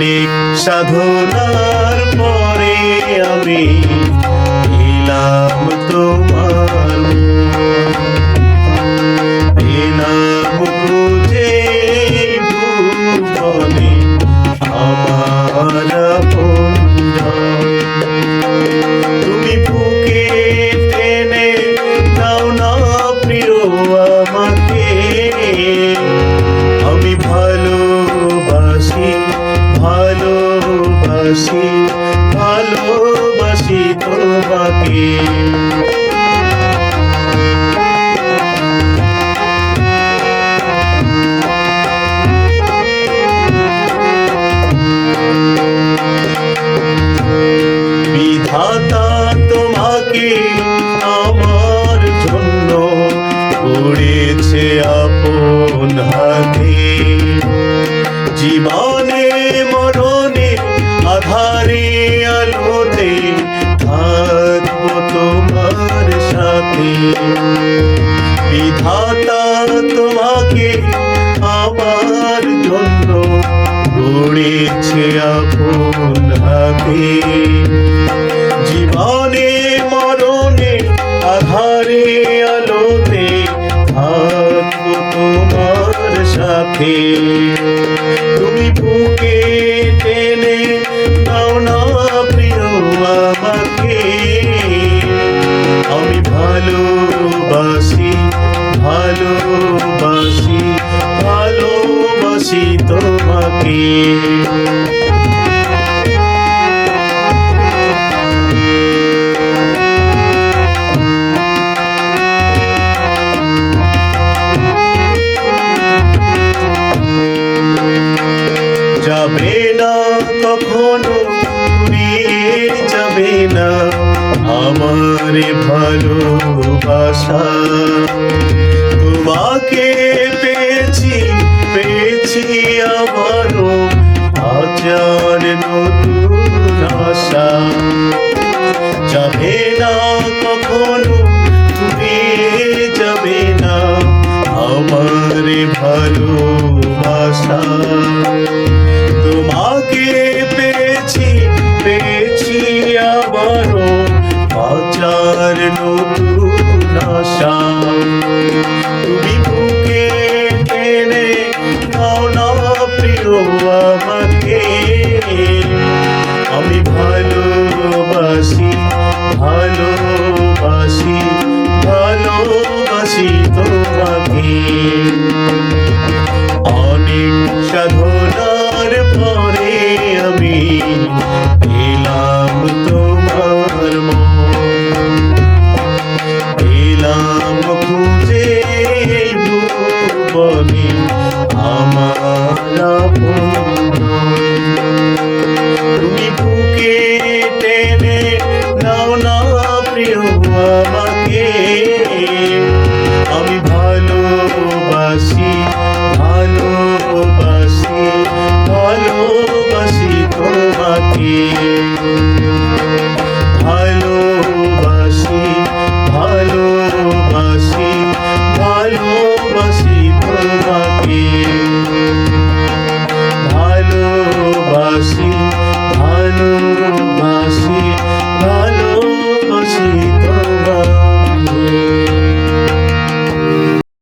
অনেক সাধনার পরে আমি এলাম তোমার এলাম খুঁজে ভুবনে আমার আপনজন। তুমি বুকে টেনে দাও না প্রিয় আমাকে, আমি ভালোবাসি ভালোবাসি ভালোবাসি তোমাকে। বিধাতা তোমাকে আমার জন্য গড়েছে আপন হাতে, জীবনে মরণে আধারে আলোতে থাকবো তোমার সাথে। বিধাতা তোমাকে আমার জন্য গড়েছে আপন হাতে, জীবনে মরণে আধারে আলোতে থাকবো তোমার সাথে। তুমি বুকে টেনে দাও না প্রিয় আমাকে, আমি ভালোবাসি ভালোবাসি ভালোবাসি তোমাকে। যাবে না কখনো ফুরিয়ে যাবে না আমার ভালোবাসা, তোমাকে পেয়েছি পেয়েছি আবারও হাজার নতুন আশা। যাবে না কখনো ফুরিয়ে যাবে না আমার ভালোবাসা, তোমাকে পেয়েছি পেয়েছি আবারও হাজার নতুন আশা। তুমি বুকে টেনে দাও না প্রিয় আমাকে, আমি ভালোবাসি ভালোবাসি ভালোবাসি তোমাকে। অনেক সাধনার পরে আমি